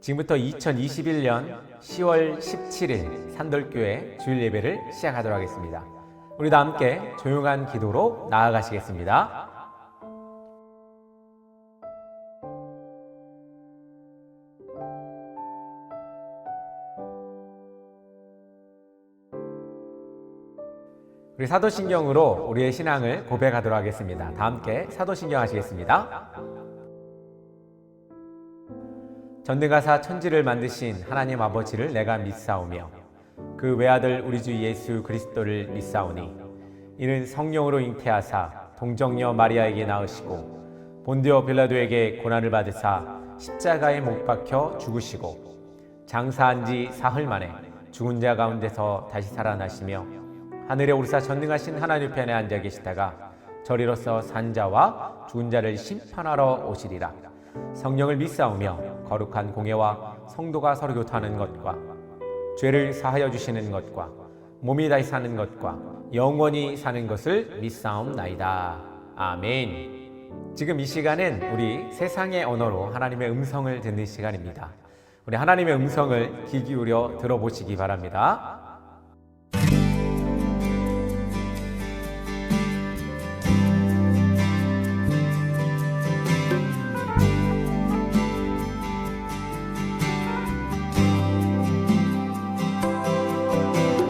지금부터 2021년 10월 17일 산돌교회 주일 예배를 시작하도록 하겠습니다. 우리 다 함께 조용한 기도로 나아가시겠습니다. 우리 사도신경으로 우리의 신앙을 고백하도록 하겠습니다. 다 함께 사도신경 하시겠습니다. 전능하사 천지를 만드신 하나님 아버지를 내가 믿사오며 그 외아들 우리 주 예수 그리스도를 믿사오니 이는 성령으로 잉태하사 동정녀 마리아에게 낳으시고 본디오 빌라도에게 고난을 받으사 십자가에 못 박혀 죽으시고 장사한 지 사흘 만에 죽은 자 가운데서 다시 살아나시며 하늘에 오르사 전능하신 하나님 편에 앉아 계시다가 저리로서 산 자와 죽은 자를 심판하러 오시리라. 성령을 믿사오며 거룩한 공예와 성도가 서로 교통하는 것과 죄를 사하여 주시는 것과 몸이 다시 사는 것과 영원히 사는 것을 믿사옵나이다. 아멘. 지금 이 시간은 우리 세상의 언어로 하나님의 음성을 듣는 시간입니다. 우리 하나님의 음성을 귀 기울여 들어보시기 바랍니다.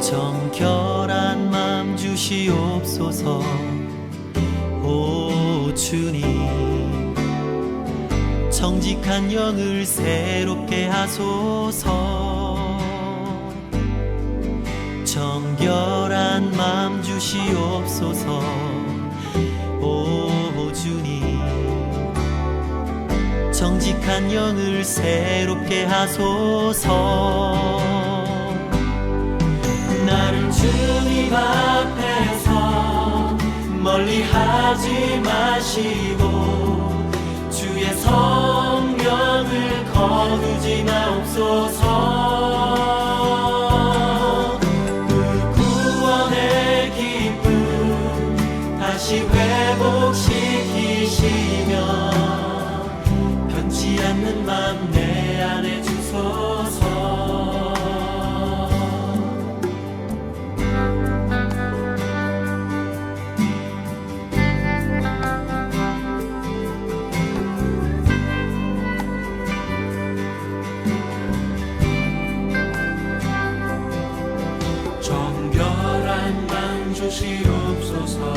정결한 마음 주시옵소서. 오 주님, 정직한 영을 새롭게 하소서. 정결한 마음 주시옵소서. 오 주님, 정직한 영을 새롭게 하소서. 나를 주님 앞에서 멀리하지 마시고 주의 성령을 거두지 마옵소서. 그 구원의 기쁨 다시 회복시키시며 변치 않는 맘 내 안에 주소서. 주시옵소서.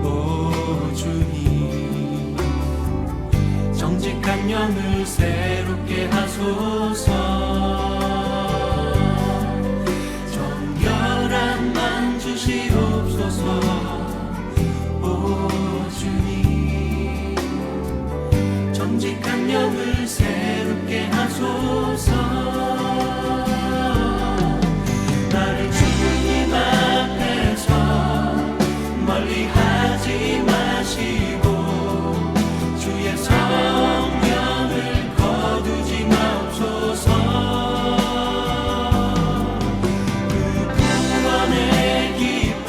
오 주님, 정직한 영을 새롭게 하소서. 정결한 마음 주시옵소서. 오 주님, 정직한 영을 새롭게 하소서. 나를 주님 앞에서 멀리하지 마시고 주의 성령을 거두지 마옵소서. 그 구원의 기쁨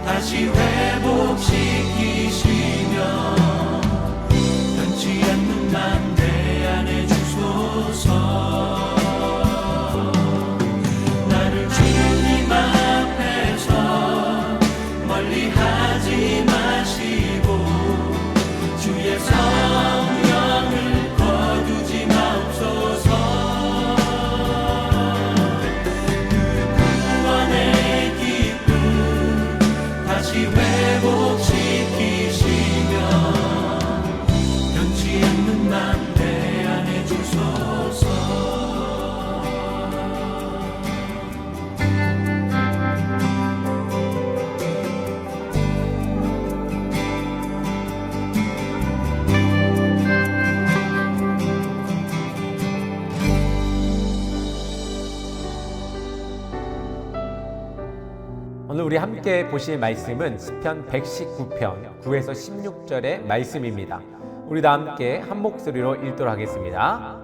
다시 회복시키시며 변치 않는 맘 내 안에 주소서. 멀리하지 마시고 주의 성령을 거두지 마옵소서. 그 구원의 기쁨 다시 회복시키시며 변치 않는 맘 내 안에 주소서. 오늘 우리 함께 보실 말씀은 시편 119편 9에서 16절의 말씀입니다. 우리 다 함께 한 목소리로 읽도록 하겠습니다.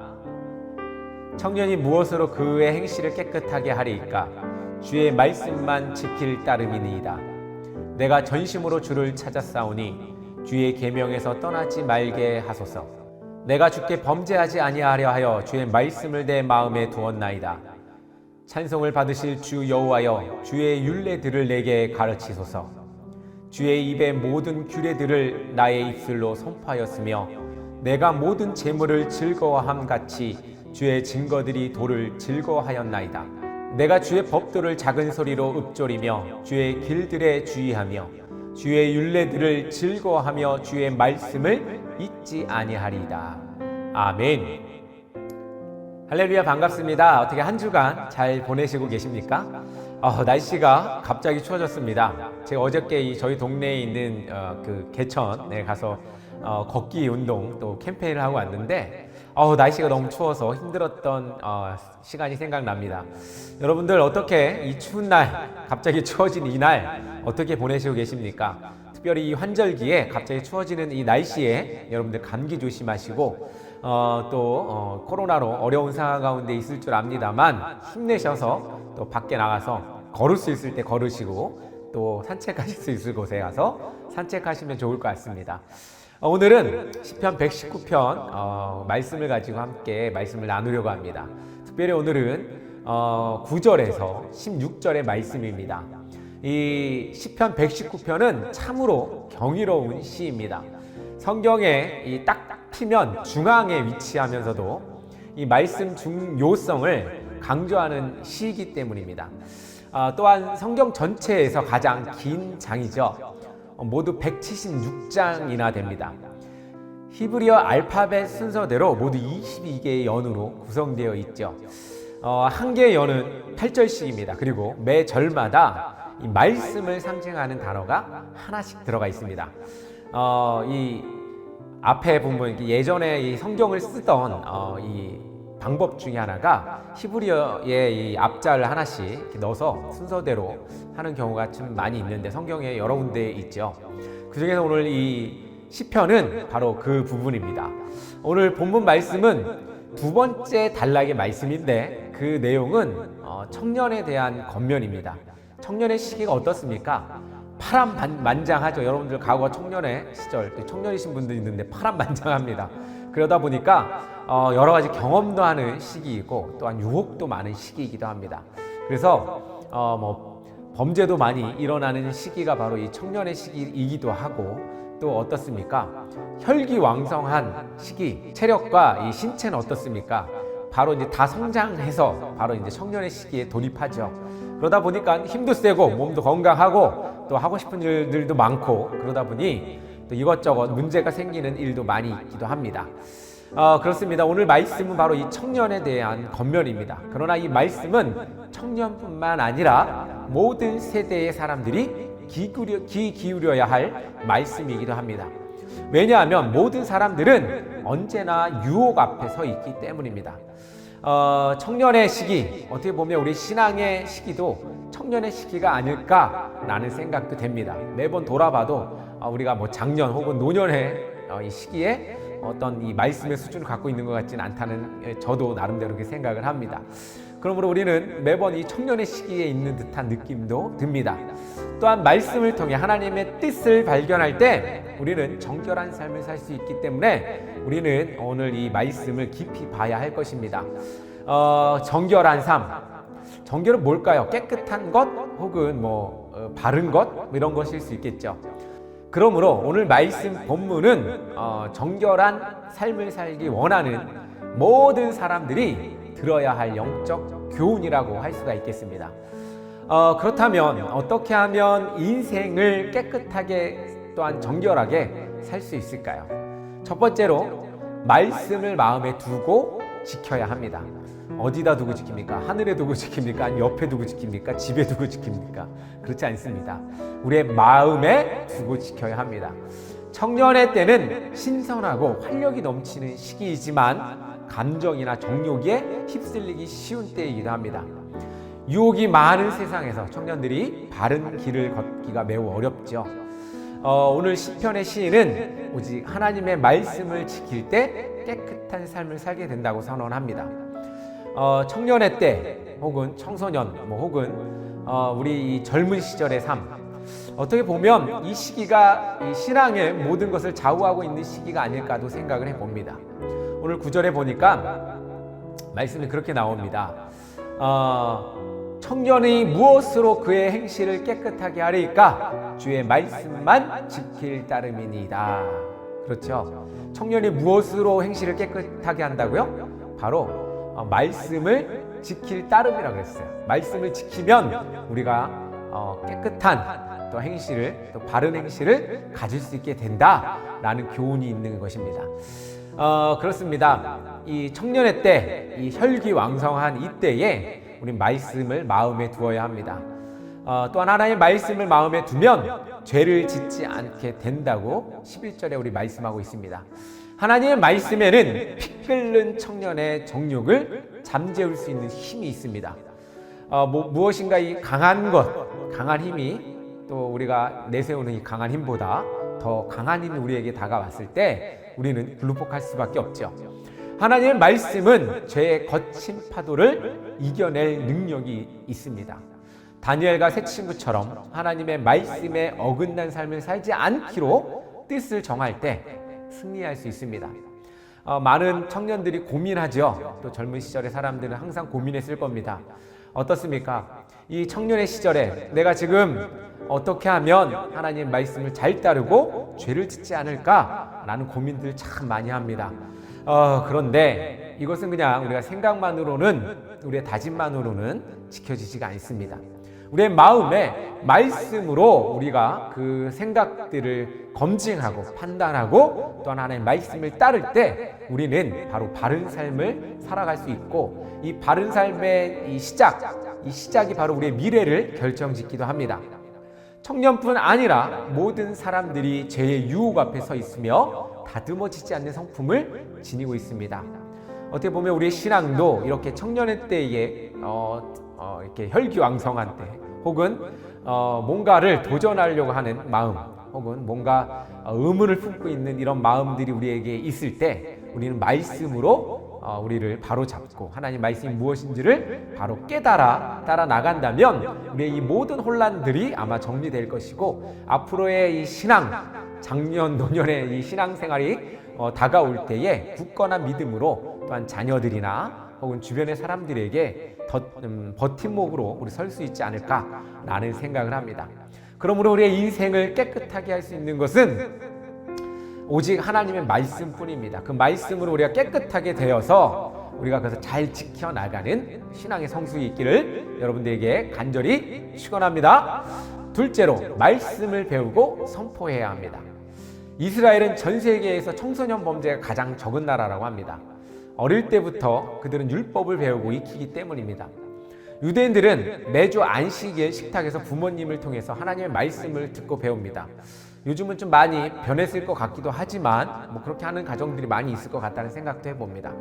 청년이 무엇으로 그의 행실을 깨끗하게 하리이까? 주의 말씀만 지킬 따름이니이다. 내가 전심으로 주를 찾았사오니 주의 계명에서 떠나지 말게 하소서. 내가 주께 범죄하지 아니하려 하여 주의 말씀을 내 마음에 두었나이다. 찬송을 받으실 주 여호와여, 주의 율례들을 내게 가르치소서. 주의 입의 모든 규례들을 나의 입술로 선포하였으며 내가 모든 재물을 즐거워함 같이 주의 증거들이 도를 즐거워하였나이다. 내가 주의 법도를 작은 소리로 읊조리며 주의 길들에 주의하며 주의 율례들을 즐거워하며 주의 말씀을 잊지 아니하리이다. 아멘. 할렐루야, 반갑습니다. 어떻게 한 주간 잘 보내시고 계십니까? 날씨가 갑자기 추워졌습니다. 제가 어저께 저희 동네에 있는 그 개천에 가서 걷기 운동 또 캠페인을 하고 왔는데 날씨가 너무 추워서 힘들었던 시간이 생각납니다. 여러분들 어떻게 이 추운 날, 갑자기 추워진 이 날 어떻게 보내시고 계십니까? 특별히 이 환절기에 갑자기 추워지는 이 날씨에 여러분들 감기 조심하시고 또 코로나로 어려운 상황 가운데 있을 줄 압니다만 힘내셔서 또 밖에 나가서 걸을 수 있을 때 걸으시고 또 산책하실 수 있을 곳에 가서 산책하시면 좋을 것 같습니다. 오늘은 시편 119편 말씀을 가지고 함께 말씀을 나누려고 합니다. 특별히 오늘은 9절에서 16절의 말씀입니다. 이 시편 119편은 참으로 경이로운 시입니다. 성경에 딱 피면 중앙에 위치하면서도 이 말씀 중요성을 강조하는 시이기 때문입니다. 또한 성경 전체에서 가장 긴 장이죠. 모두 176장이나 됩니다. 히브리어 알파벳 순서대로 모두 22개의 연으로 구성되어 있죠. 한 개의 연은 8절씩입니다. 그리고 매 절마다 이 말씀을 상징하는 단어가 하나씩 들어가 있습니다. 이 앞에 보면 예전에 이 성경을 쓰던 이 방법 중에 하나가 히브리어의 이 앞자를 하나씩 이렇게 넣어서 순서대로 하는 경우가 좀 많이 있는데 성경에 여러 군데 있죠. 그 중에서 오늘 이 시편은 바로 그 부분입니다. 오늘 본문 말씀은 두 번째 단락의 말씀인데 그 내용은 청년에 대한 권면입니다. 청년의 시기가 어떻습니까? 파란만장하죠. 여러분들 과거 청년의 시절, 청년이신 분들 있는데 파란만장합니다. 그러다 보니까 여러 가지 경험도 하는 시기이고 또한 유혹도 많은 시기이기도 합니다. 그래서 범죄도 많이 일어나는 시기가 바로 이 청년의 시기이기도 하고 또 어떻습니까? 혈기왕성한 시기, 체력과 이 신체는 어떻습니까? 바로 이제 다 성장해서 바로 이제 청년의 시기에 돌입하죠. 그러다 보니까 힘도 세고 몸도 건강하고 또 하고 싶은 일들도 많고 그러다 보니 또 이것저것 문제가 생기는 일도 많이 있기도 합니다. 그렇습니다. 오늘 말씀은 바로 이 청년에 대한 권면입니다. 그러나 이 말씀은 청년뿐만 아니라 모든 세대의 사람들이 귀 기울여야 할 말씀이기도 합니다. 왜냐하면 모든 사람들은 언제나 유혹 앞에 서 있기 때문입니다. 청년의 시기, 어떻게 보면 우리 신앙의 시기도 청년의 시기가 아닐까라는 생각도 됩니다. 매번 돌아봐도 우리가 작년 혹은 노년의 이 시기에 어떤 이 말씀의 수준을 갖고 있는 것 같지는 않다는 저도 나름대로 그렇게 생각을 합니다. 그러므로 우리는 매번 이 청년의 시기에 있는 듯한 느낌도 듭니다. 또한 말씀을 통해 하나님의 뜻을 발견할 때 우리는 정결한 삶을 살 수 있기 때문에 우리는 오늘 이 말씀을 깊이 봐야 할 것입니다. 정결한 삶, 정결은 뭘까요? 깨끗한 것 혹은 바른 것 이런 것일 수 있겠죠. 그러므로 오늘 말씀 본문은 정결한 삶을 살기 원하는 모든 사람들이 들어야 할 영적 교훈이라고 할 수가 있겠습니다. 그렇다면 어떻게 하면 인생을 깨끗하게 또한 정결하게 살 수 있을까요? 첫 번째로 말씀을 마음에 두고 지켜야 합니다. 어디다 두고 지킵니까? 하늘에 두고 지킵니까? 옆에 두고 지킵니까? 집에 두고 지킵니까? 그렇지 않습니다. 우리의 마음에 두고 지켜야 합니다. 청년의 때는 신선하고 활력이 넘치는 시기이지만 감정이나 정욕에 휩쓸리기 쉬운 때이기도 합니다. 유혹이 많은 세상에서 청년들이 바른 길을 걷기가 매우 어렵죠. 오늘 시편의 시인은 오직 하나님의 말씀을 지킬 때 깨끗한 삶을 살게 된다고 선언합니다. 청년의 때 혹은 청소년 혹은 우리 이 젊은 시절의 삶, 어떻게 보면 이 시기가 이 신앙의 모든 것을 좌우하고 있는 시기가 아닐까도 생각을 해봅니다. 오늘 9절에 보니까 말씀이 그렇게 나옵니다. 청년이 무엇으로 그의 행실을 깨끗하게 하리까? 주의 말씀만 지킬 따름이니이다. 그렇죠. 청년이 무엇으로 행실을 깨끗하게 한다고요? 바로 말씀을 지킬 따름이라고 그랬어요. 말씀을 지키면 우리가 깨끗한 또 행실을, 또 바른 행실을 가질 수 있게 된다라는 교훈이 있는 것입니다. 그렇습니다. 이 청년의 때, 이 혈기왕성한 이때에 우리 말씀을 마음에 두어야 합니다. 또한 하나님의 말씀을 마음에 두면 죄를 짓지 않게 된다고 11절에 우리 말씀하고 있습니다. 하나님의 말씀에는 피 끓는 청년의 정욕을 잠재울 수 있는 힘이 있습니다. 무엇인가 이 강한 것, 강한 힘이 또 우리가 내세우는 이 강한 힘보다 더 강한 힘이 우리에게 다가왔을 때 우리는 굴복할 수밖에 없죠. 하나님의 말씀은 죄의 거친 파도를 이겨낼 능력이 있습니다. 다니엘과 세 친구처럼 하나님의 말씀에 어긋난 삶을 살지 않기로 뜻을 정할 때 승리할 수 있습니다. 많은 청년들이 고민하죠. 또 젊은 시절의 사람들은 항상 고민했을 겁니다. 어떻습니까? 이 청년의 시절에 내가 지금 어떻게 하면 하나님의 말씀을 잘 따르고 죄를 짓지 않을까라는 고민들 참 많이 합니다. 그런데 이것은 그냥 우리가 생각만으로는, 우리의 다짐만으로는 지켜지지가 않습니다. 우리의 마음에 말씀으로 우리가 그 생각들을 검증하고 판단하고 또 하나의 말씀을 따를 때 우리는 바로 바른 삶을 살아갈 수 있고, 이 바른 삶의 이 시작이 바로 우리의 미래를 결정짓기도 합니다. 청년뿐 아니라 모든 사람들이 죄의 유혹 앞에 서 있으며 다듬어지지 않는 성품을 지니고 있습니다. 어떻게 보면 우리의 신앙도 이렇게 청년의 때에 이렇게 혈기왕성한 때, 혹은 뭔가를 도전하려고 하는 마음, 혹은 뭔가 의문을 품고 있는 이런 마음들이 우리에게 있을 때 우리는 말씀으로 우리를 바로 잡고 하나님 말씀이 무엇인지를 바로 깨달아 따라 나간다면 우리의 이 모든 혼란들이 아마 정리될 것이고, 앞으로의 이 신앙, 작년 노년의 이 신앙생활이 다가올 때에 굳건한 믿음으로 또한 자녀들이나 혹은 주변의 사람들에게 버팀목으로 우리 설 수 있지 않을까라는 생각을 합니다. 그러므로 우리의 인생을 깨끗하게 할 수 있는 것은 오직 하나님의 말씀뿐입니다. 그 말씀으로 우리가 깨끗하게 되어서 우리가 그것을 잘 지켜나가는 신앙의 성숙이 있기를 여러분들에게 간절히 축원합니다. 둘째로, 말씀을 배우고 선포해야 합니다. 이스라엘은 전 세계에서 청소년 범죄가 가장 적은 나라라고 합니다. 어릴 때부터 그들은 율법을 배우고 익히기 때문입니다. 유대인들은 매주 안식일 식탁에서 부모님을 통해서 하나님의 말씀을 듣고 배웁니다. 요즘은 좀 많이 변했을 것 같기도 하지만 그렇게 하는 가정들이 많이 있을 것 같다는 생각도 해봅니다.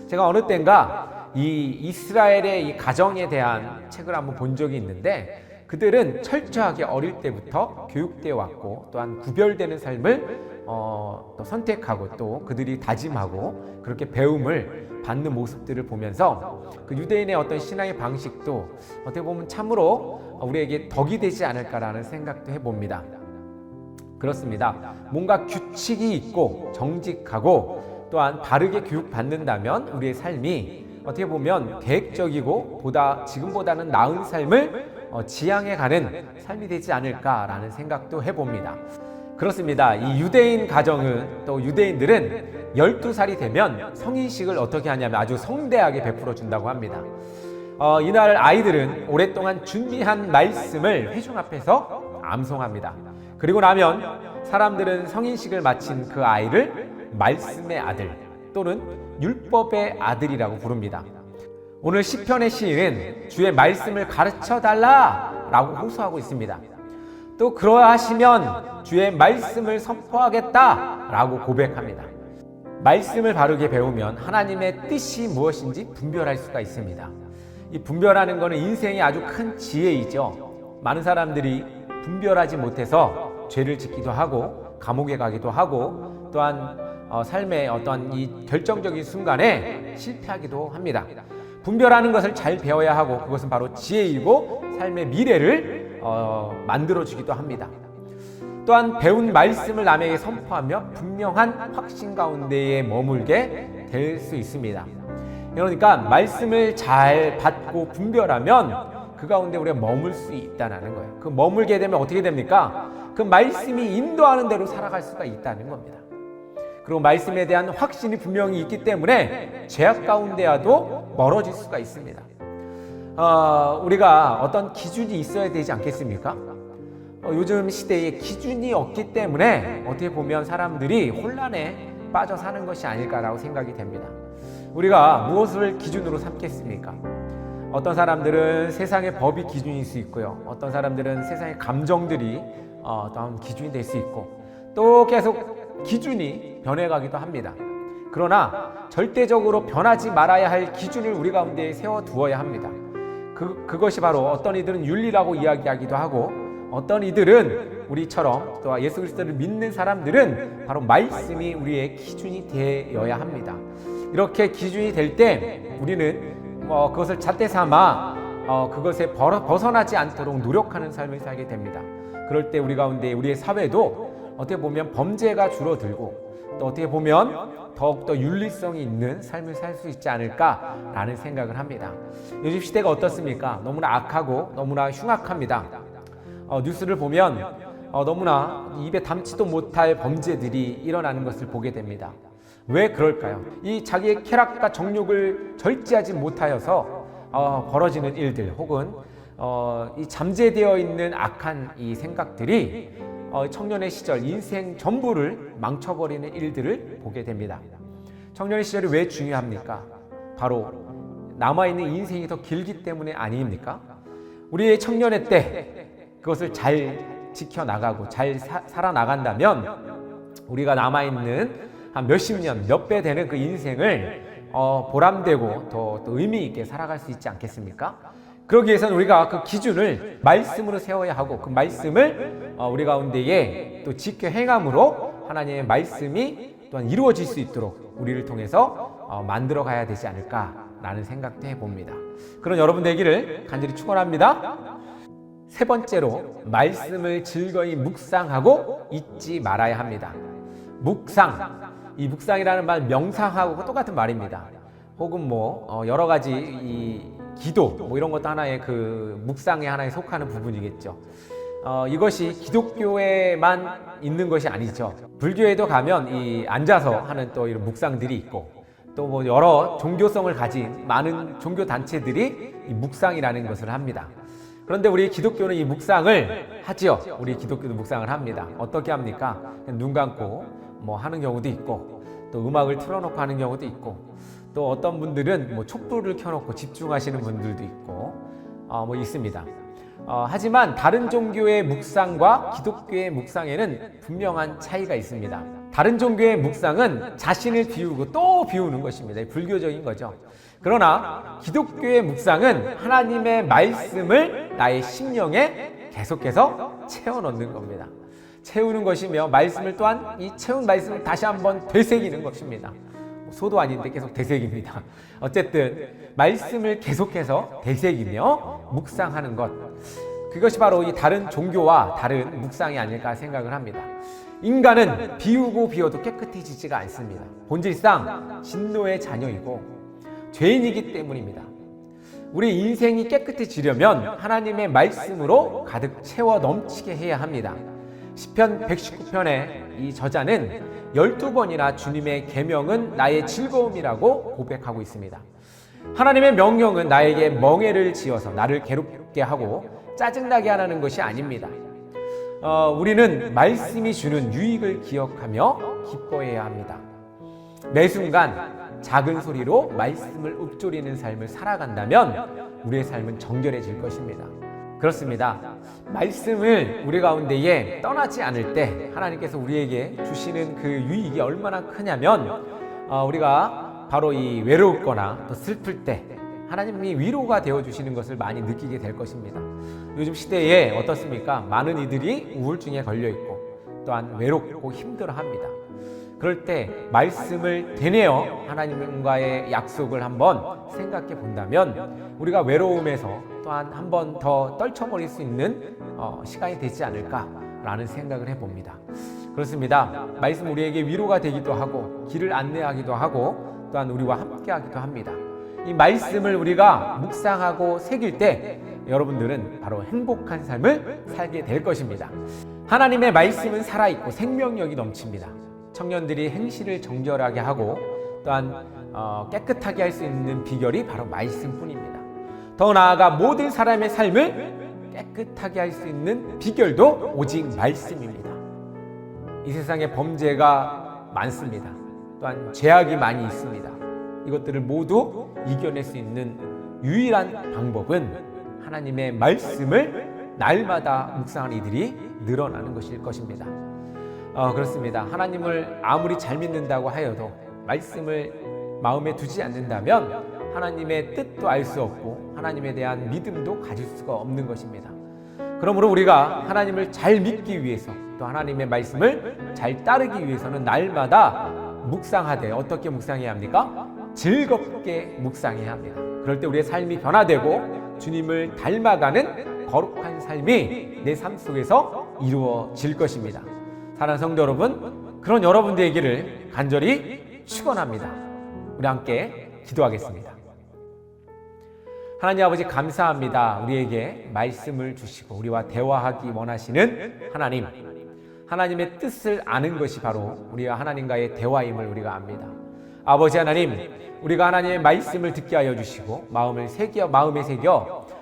제가 어느 때인가 이 이스라엘의 이 가정에 대한 책을 한번 본 적이 있는데, 그들은 철저하게 어릴 때부터 교육되어 왔고 또한 구별되는 삶을 또 선택하고 또 그들이 다짐하고 그렇게 배움을 받는 모습들을 보면서 그 유대인의 어떤 신앙의 방식도 어떻게 보면 참으로 우리에게 덕이 되지 않을까라는 생각도 해봅니다. 그렇습니다. 뭔가 규칙이 있고 정직하고 또한 바르게 교육받는다면 우리의 삶이 어떻게 보면 계획적이고 지금보다는 나은 삶을 지향해가는 삶이 되지 않을까라는 생각도 해봅니다. 그렇습니다. 이 유대인 가정은, 또 유대인들은 12살이 되면 성인식을 어떻게 하냐면 아주 성대하게 베풀어 준다고 합니다. 이날 아이들은 오랫동안 준비한 말씀을 회중 앞에서 암송합니다. 그리고 나면 사람들은 성인식을 마친 그 아이를 말씀의 아들 또는 율법의 아들이라고 부릅니다. 오늘 시편의 시인은 주의 말씀을 가르쳐 달라라고 호소하고 있습니다. 또 그러하시면 주의 말씀을 선포하겠다라고 고백합니다. 말씀을 바르게 배우면 하나님의 뜻이 무엇인지 분별할 수가 있습니다. 이 분별하는 것은 인생의 아주 큰 지혜이죠. 많은 사람들이 분별하지 못해서 죄를 짓기도 하고 감옥에 가기도 하고 또한 삶의 어떤 이 결정적인 순간에 실패하기도 합니다. 분별하는 것을 잘 배워야 하고, 그것은 바로 지혜이고 삶의 미래를 만들어주기도 합니다. 또한 배운 말씀을 남에게 선포하며 분명한 확신 가운데에 머물게 될 수 있습니다. 그러니까 말씀을 잘 받고 분별하면 그 가운데 우리가 머물 수 있다는 거예요. 그 머물게 되면 어떻게 됩니까? 그 말씀이 인도하는 대로 살아갈 수가 있다는 겁니다. 그리고 말씀에 대한 확신이 분명히 있기 때문에 죄악 가운데와도 멀어질 수가 있습니다. 우리가 어떤 기준이 있어야 되지 않겠습니까? 요즘 시대에 기준이 없기 때문에 어떻게 보면 사람들이 혼란에 빠져 사는 것이 아닐까라고 생각이 됩니다. 우리가 무엇을 기준으로 삼겠습니까? 어떤 사람들은 세상의 법이 기준일 수 있고요. 어떤 사람들은 세상의 감정들이 또한 기준이 될 수 있고, 또 계속 기준이 변해가기도 합니다. 그러나 절대적으로 변하지 말아야 할 기준을 우리 가운데 세워두어야 합니다. 그것이 바로 어떤 이들은 윤리라고 이야기하기도 하고, 어떤 이들은 우리처럼 또 예수 그리스도를 믿는 사람들은 바로 말씀이 우리의 기준이 되어야 합니다. 이렇게 기준이 될 때 우리는 그것을 잣대 삼아 그것에 벗어나지 않도록 노력하는 삶을 살게 됩니다. 그럴 때 우리 가운데 우리의 사회도 어떻게 보면 범죄가 줄어들고, 또 어떻게 보면 더욱더 윤리성이 있는 삶을 살 수 있지 않을까라는 생각을 합니다. 요즘 시대가 어떻습니까? 너무나 악하고 너무나 흉악합니다. 뉴스를 보면 너무나 입에 담지도 못할 범죄들이 일어나는 것을 보게 됩니다. 왜 그럴까요? 이 자기의 쾌락과 정욕을 절제하지 못하여서 벌어지는 일들, 혹은 이 잠재되어 있는 악한 이 생각들이 청년의 시절 인생 전부를 망쳐버리는 일들을 보게 됩니다. 청년의 시절이 왜 중요합니까? 바로 남아있는 인생이 더 길기 때문에 아닙니까? 우리의 청년의 때 그것을 잘 지켜나가고 잘 살아나간다면 우리가 남아있는 한 몇십 년, 몇 배 되는 그 인생을 보람되고 더 의미 있게 살아갈 수 있지 않겠습니까? 그러기 위해서는 우리가 그 기준을 말씀으로 세워야 하고, 그 말씀을 우리 가운데에 또 지켜 행함으로 하나님의 말씀이 또한 이루어질 수 있도록 우리를 통해서 만들어 가야 되지 않을까라는 생각도 해봅니다. 그런 여러분 되기를 간절히 축원합니다. 세 번째로, 말씀을 즐거이 묵상하고 잊지 말아야 합니다. 묵상, 이 묵상이라는 말 명상하고 똑같은 말입니다. 혹은 여러 가지 이 기도 이런 것도 하나의 그 묵상의 하나에 속하는 부분이겠죠. 이것이 기독교에만 있는 것이 아니죠. 불교에도 가면 이 앉아서 하는 또 이런 묵상들이 있고, 또 여러 종교성을 가진 많은 종교 단체들이 이 묵상이라는 것을 합니다. 그런데 우리 기독교는 이 묵상을 하지요. 우리 기독교도 묵상을 합니다. 어떻게 합니까? 눈 감고 하는 경우도 있고, 또 음악을 틀어놓고 하는 경우도 있고, 또 어떤 분들은 촛불을 켜놓고 집중하시는 분들도 있고, 있습니다. 하지만 다른 종교의 묵상과 기독교의 묵상에는 분명한 차이가 있습니다. 다른 종교의 묵상은 자신을 비우고 또 비우는 것입니다. 불교적인 거죠. 그러나 기독교의 묵상은 하나님의 말씀을 나의 심령에 계속해서 채워넣는 겁니다. 채우는 것이며, 말씀을 또한 이 채운 말씀을 다시 한번 되새기는 것입니다. 소도 아닌데 계속 되새깁니다. 어쨌든 말씀을 계속해서 되새기며 묵상하는 것, 그것이 바로 이 다른 종교와 다른 묵상이 아닐까 생각을 합니다. 인간은 비우고 비워도 깨끗해지지가 않습니다. 본질상 진노의 자녀이고 죄인이기 때문입니다. 우리 인생이 깨끗해지려면 하나님의 말씀으로 가득 채워 넘치게 해야 합니다. 시편 119편의 이 저자는 12번이나 주님의 계명은 나의 즐거움이라고 고백하고 있습니다. 하나님의 명령은 나에게 멍에를 지어서 나를 괴롭게 하고 짜증나게 하라는 것이 아닙니다. 우리는 말씀이 주는 유익을 기억하며 기뻐해야 합니다. 매 순간 작은 소리로 말씀을 읊조리는 삶을 살아간다면 우리의 삶은 정결해질 것입니다. 그렇습니다. 말씀을 우리 가운데에 떠나지 않을 때 하나님께서 우리에게 주시는 그 유익이 얼마나 크냐면, 우리가 바로 이 외롭거나 또 슬플 때 하나님이 위로가 되어주시는 것을 많이 느끼게 될 것입니다. 요즘 시대에 어떻습니까? 많은 이들이 우울증에 걸려있고 또한 외롭고 힘들어합니다. 그럴 때 말씀을 되뇌어 하나님과의 약속을 한번 생각해 본다면 우리가 외로움에서 또한 한 번 더 떨쳐버릴 수 있는 시간이 되지 않을까라는 라는 생각을 해봅니다. 그렇습니다. 말씀 우리에게 위로가 되기도 하고 길을 안내하기도 하고 또한 우리와 함께 하기도 합니다. 이 말씀을 우리가 묵상하고 새길 때 여러분들은 바로 행복한 삶을 살게 될 것입니다. 하나님의 말씀은 살아있고 생명력이 넘칩니다. 청년들이 행실을 정결하게 하고 또한 깨끗하게 할 수 있는 비결이 바로 말씀뿐입니다. 더 나아가 모든 사람의 삶을 깨끗하게 할 수 있는 비결도 오직 말씀입니다. 이 세상에 범죄가 많습니다. 또한 죄악이 많이 있습니다. 이것들을 모두 이겨낼 수 있는 유일한 방법은 하나님의 말씀을 날마다 묵상하는 이들이 늘어나는 것일 것입니다. 그렇습니다. 하나님을 아무리 잘 믿는다고 하여도 말씀을 마음에 두지 않는다면 하나님의 뜻도 알 수 없고 하나님에 대한 믿음도 가질 수가 없는 것입니다. 그러므로 우리가 하나님을 잘 믿기 위해서 또 하나님의 말씀을 잘 따르기 위해서는 날마다 묵상하되 어떻게 묵상해야 합니까? 즐겁게 묵상해야 합니다. 그럴 때 우리의 삶이 변화되고 주님을 닮아가는 거룩한 삶이 내 삶 속에서 이루어질 것입니다. 사랑하는 성도 여러분, 그런 여러분 되기를 간절히 축원합니다. 우리 함께 기도하겠습니다. 하나님 아버지 감사합니다. 우리에게 말씀을 주시고 우리와 대화하기 원하시는 하나님, 하나님의 뜻을 아는 것이 바로 우리와 하나님과의 대화임을 우리가 압니다. 아버지 하나님, 우리가 하나님의 말씀을 듣게 하여 주시고 마음에 새겨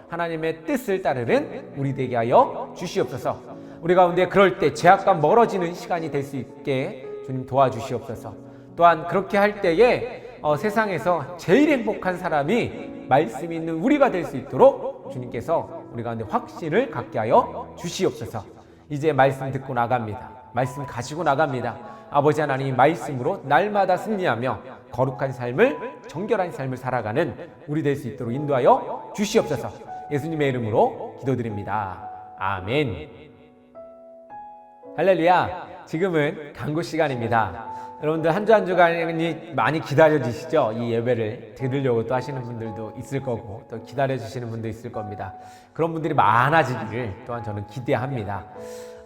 하나님의 뜻을 따르는 우리 되게 하여 주시옵소서. 우리 가운데 그럴 때 죄악과 멀어지는 시간이 될 수 있게 주님 도와주시옵소서. 또한 그렇게 할 때에 세상에서 제일 행복한 사람이 말씀 있는 우리가 될 수 있도록 주님께서 우리 가운데 확신을 갖게 하여 주시옵소서. 이제 말씀 듣고 나갑니다. 말씀 가지고 나갑니다. 아버지 하나님 말씀으로 날마다 승리하며 거룩한 삶을, 정결한 삶을 살아가는 우리 될 수 있도록 인도하여 주시옵소서. 예수님의 이름으로 기도드립니다. 아멘. 할렐루야. 지금은 강구 시간입니다. 여러분들 한 주 한 주간이 많이 기다려지시죠? 이 예배를 들으려고 또 하시는 분들도 있을 거고 또 기다려주시는 분도 있을 겁니다. 그런 분들이 많아지기를 또한 저는 기대합니다.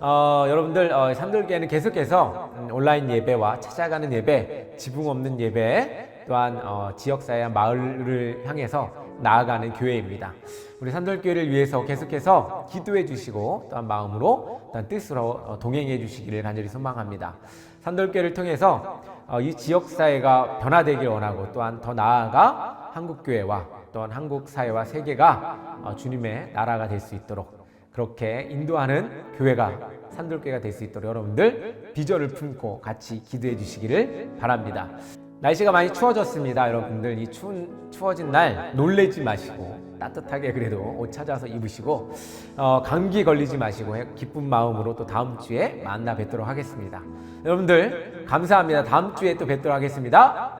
여러분들 산돌교회는 계속해서 온라인 예배와 찾아가는 예배, 지붕 없는 예배, 또한 지역사회와 마을을 향해서 나아가는 교회입니다. 우리 산돌교회를 위해서 계속해서 기도해 주시고 또한 마음으로 또한 뜻으로 동행해 주시기를 간절히 소망합니다. 산돌교회를 통해서 이 지역사회가 변화되길 원하고 또한 더 나아가 한국교회와 또한 한국사회와 세계가 주님의 나라가 될 수 있도록 그렇게 인도하는 교회가 산돌교회가 될 수 있도록 여러분들 비전을 품고 같이 기도해 주시기를 바랍니다. 날씨가 많이 추워졌습니다. 여러분들 이 추워진 날 놀래지 마시고 따뜻하게 그래도 옷 찾아서 입으시고 감기 걸리지 마시고 기쁜 마음으로 또 다음 주에 만나 뵙도록 하겠습니다. 여러분들 감사합니다. 다음 주에 또 뵙도록 하겠습니다.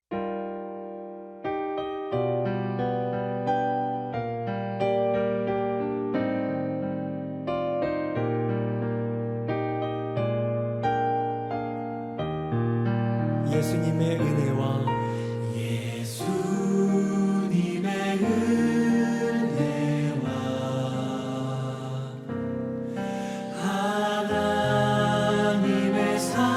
예수님의 은혜와 하나님의 사랑과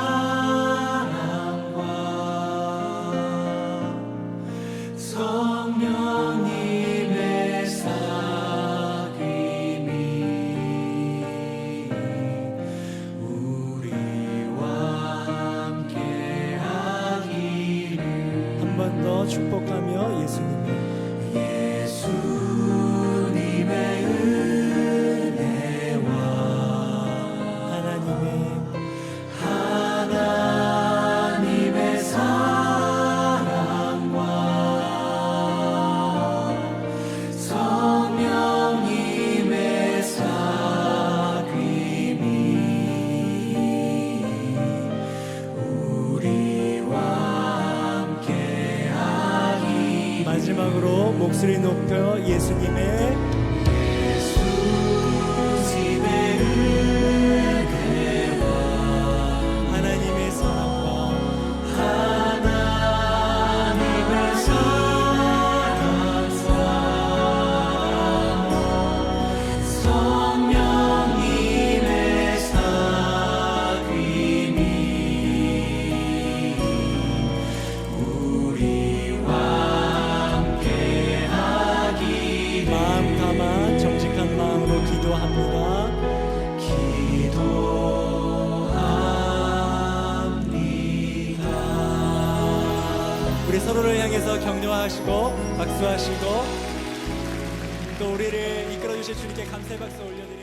성령님의 사귐이 우리와 함께하기를. 한 번 더 축복하며 예수님의 은혜와 하나님의 사랑과 성령님의 사귐이 우리와 함께하기. 마지막으로 목소리 높여 예수님의 은혜와 하나님의 사랑과 하나님의 사랑과 성령님의 사귐이 기도합니다. 우리 서로를 향해서 격려하시고 박수하시고 또 우리를 이끌어 주실 주님께 감사의 박수 올려드립니다.